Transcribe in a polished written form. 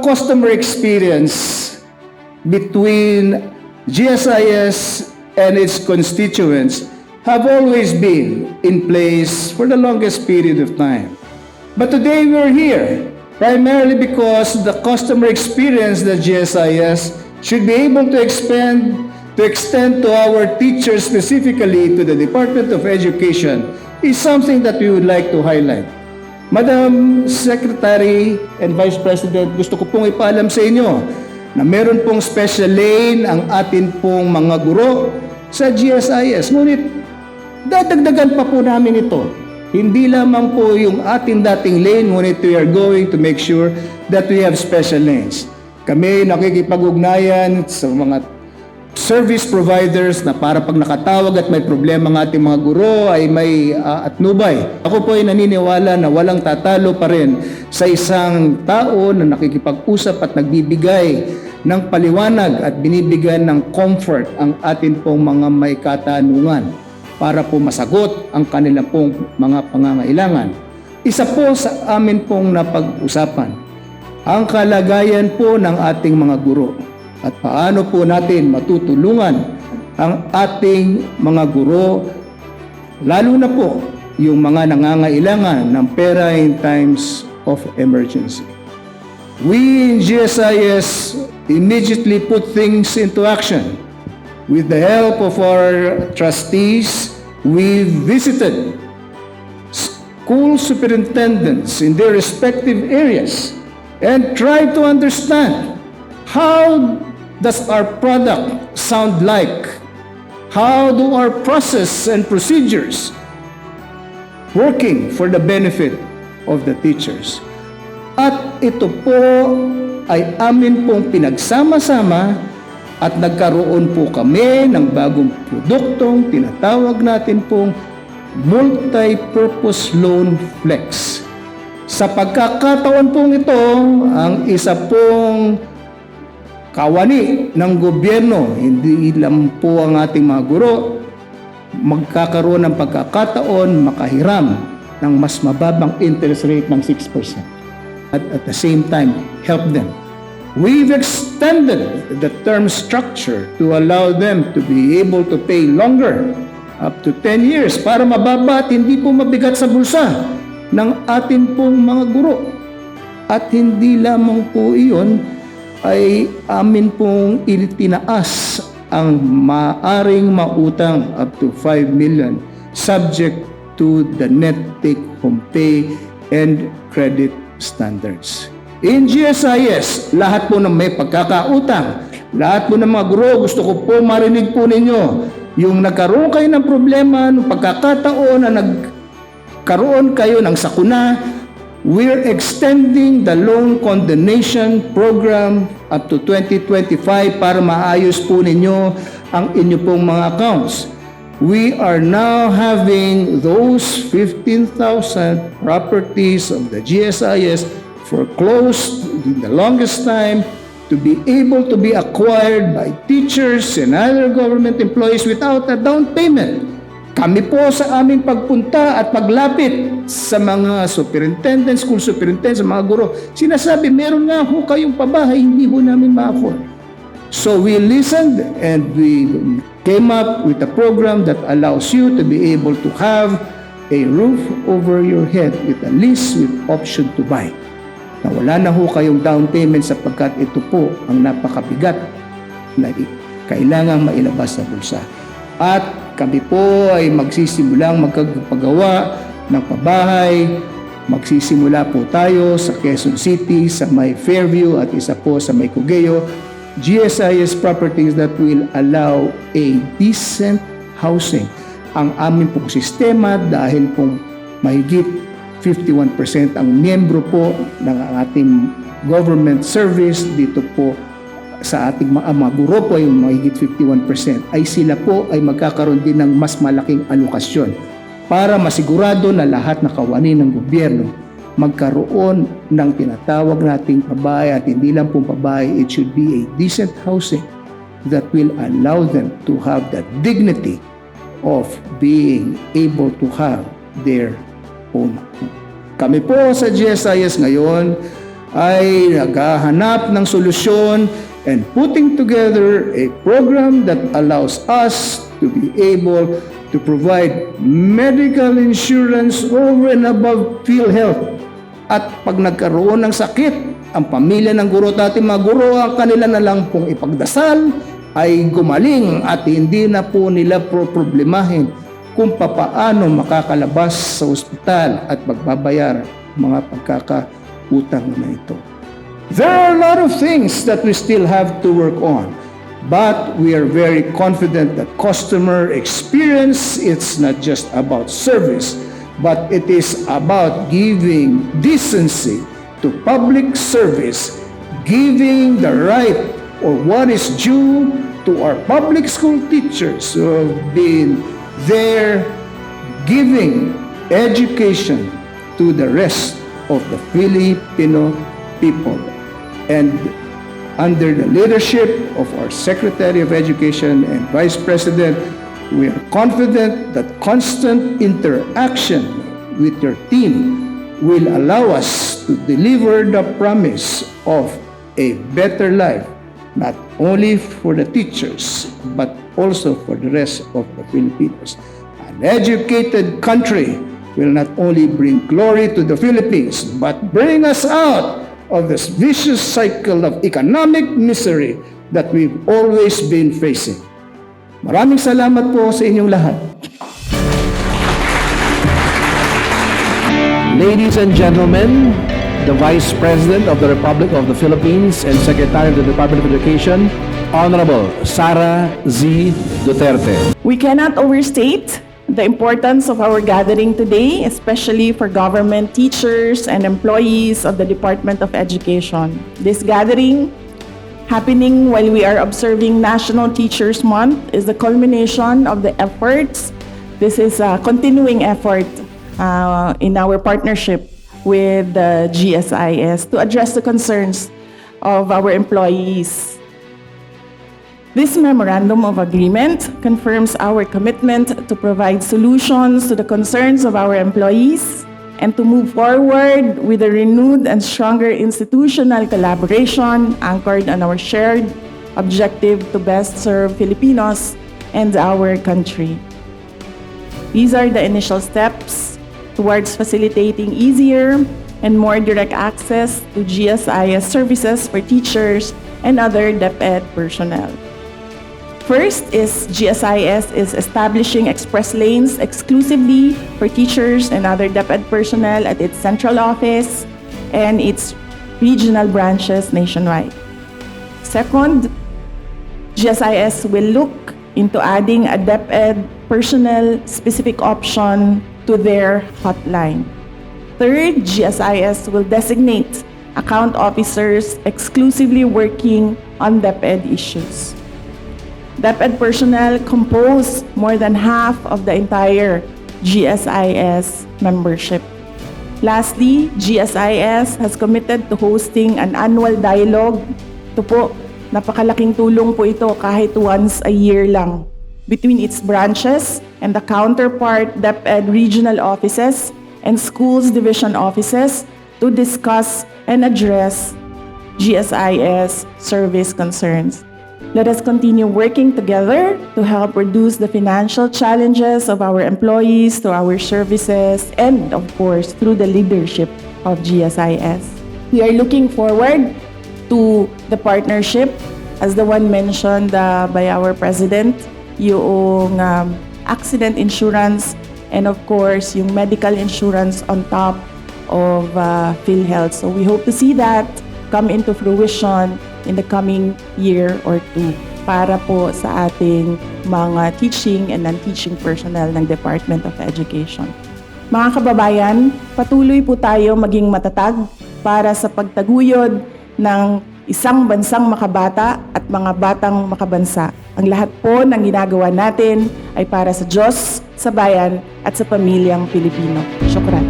customer experience between GSIS and its constituents have always been in place for the longest period of time. But today we're here primarily because the customer experience that GSIS should be able to extend to our teachers, specifically to the Department of Education, is something that we would like to highlight. Madam Secretary and Vice President, gusto ko pong ipaalam sa inyo na meron pong special lane ang atin pong mga guro sa GSIS. Ngunit dadagdagan pa po namin ito. Hindi lamang po yung ating dating lane, ngunit we are going to make sure that we have special lanes. Kami nakikipag-ugnayan sa mga service providers na para pag nakatawag at may problema ng ating mga guro ay may atnubay. Ako po ay naniniwala na walang tatalo pa rin sa isang tao na nakikipag-usap at nagbibigay ng paliwanag at binibigyan ng comfort ang atin pong mga may katanungan para po masagot ang kanilang pong mga pangangailangan. Isa po sa amin pong napag-usapan ang kalagayan po ng ating mga guro at paano po natin matutulungan ang ating mga guro, lalo na po yung mga nangangailangan ng pera in times of emergency. We in GSIS immediately put things into action. With the help of our trustees, we visited school superintendents in their respective areas and tried to understand how does our product sound like? How do our process and procedures working for the benefit of the teachers? At ito po ay amin pong pinagsama-sama at nagkaroon po kami ng bagong produktong tinatawag natin pong Multi-Purpose Loan Flex. Sa pagkakataon pong ito, ang isa pong kawani ng gobyerno, hindi lang po ang ating mga guro, magkakaroon ng pagkakataon makahiram ng mas mababang interest rate ng 6%. At the same time, help them. We've extended the term structure to allow them to be able to pay longer, up to 10 years, para mababa at hindi po mabigat sa bulsa ng atin pong mga guro. At hindi lamang po iyon, ay amin pong itinaas ang maaring mautang up to 5 million subject to the net take-home pay and credit standards. In GSIS, lahat po ng may pagkakautang, lahat po ng mga guro, gusto ko po marinig po ninyo, yung nagkaroon kayo ng problema, ng pagkakataon na nagkaroon kayo ng sakuna, we're extending the loan condonation program up to 2025 para maayos po ninyo ang inyo pong mga accounts. We are now having those 15,000 properties of the GSIS foreclosed in the longest time to be able to be acquired by teachers and other government employees without a down payment. Kami po sa aming pagpunta at paglapit sa mga superintendents, school superintendents, sa mga guro, sinasabi, meron nga ho kayong pabahay, hindi ho namin ma-afford. So we listened and we came up with a program that allows you to be able to have a roof over your head with a lease with option to buy. Na wala na ho kayong down payment sapagkat ito po ang napakabigat na kailangang mailabas sa bulsa. At kami po ay magsisimulang magpagawa ng pabahay. Magsisimula po tayo sa Quezon City, sa may Fairview at isa po sa may Cugeo. GSIS properties that will allow a decent housing. Ang amin pong sistema dahil pong mahigit 51% ang miyembro po ng ating government service dito po sa ating mga guro po ay mahigit 51%, ay sila po ay magkakaroon din ng mas malaking alokasyon para masigurado na lahat na kawani ng gobyerno magkaroon ng tinatawag nating pabahay at hindi lang pong pabahay, it should be a decent housing that will allow them to have the dignity of being able to have their own. Kami po sa GSIS ngayon ay naghahanap ng solusyon and putting together a program that allows us to be able to provide medical insurance over and above PhilHealth. At pag nagkaroon ng sakit, ang pamilya ng guro at ating mga guro, ang kanila na lang pong ipagdasal ay gumaling at hindi na po nila problemahin kung papaano makakalabas sa ospital at magbabayar mga pagkakautang na ito. There are a lot of things that we still have to work on, but we are very confident that customer experience, it's not just about service, but it is about giving decency to public service, giving the right or what is due to our public school teachers who have been there giving education to the rest of the Filipino people. And under the leadership of our Secretary of Education and Vice President, we are confident that constant interaction with your team will allow us to deliver the promise of a better life, not only for the teachers, but also for the rest of the Filipinos. An educated country will not only bring glory to the Philippines, but bring us out of this vicious cycle of economic misery that we've always been facing. Maraming salamat po sa inyong lahat. Ladies and gentlemen, the Vice President of the Republic of the Philippines and Secretary of the Department of Education, Honorable Sara Z. Duterte. We cannot overstate the importance of our gathering today, especially for government teachers and employees of the Department of Education. This gathering, happening while we are observing National Teachers Month, is the culmination of the efforts. This is a continuing effort in our partnership with the GSIS to address the concerns of our employees. This Memorandum of Agreement confirms our commitment to provide solutions to the concerns of our employees and to move forward with a renewed and stronger institutional collaboration anchored on our shared objective to best serve Filipinos and our country. These are the initial steps towards facilitating easier and more direct access to GSIS services for teachers and other DepEd personnel. First is GSIS is establishing express lanes exclusively for teachers and other DepEd personnel at its central office and its regional branches nationwide. Second, GSIS will look into adding a DepEd personnel specific option to their hotline. Third, GSIS will designate account officers exclusively working on DepEd issues. DepEd personnel compose more than half of the entire GSIS membership. Lastly, GSIS has committed to hosting an annual dialogue. Ito po, napakalaking tulong po ito kahit once a year lang between its branches and the counterpart DepEd regional offices and schools division offices to discuss and address GSIS service concerns. Let us continue working together to help reduce the financial challenges of our employees through our services and, of course, through the leadership of GSIS. We are looking forward to the partnership, as the one mentioned by our President, yung accident insurance and, of course, yung medical insurance on top of PhilHealth. So we hope to see that come into fruition in the coming year or two para po sa ating mga teaching and non-teaching personnel ng Department of Education. Mga kababayan, patuloy po tayo maging matatag para sa pagtaguyod ng isang bansang makabata at mga batang makabansa. Ang lahat po ng ginagawa natin ay para sa Diyos, sa bayan at sa pamilyang Pilipino. Syukran.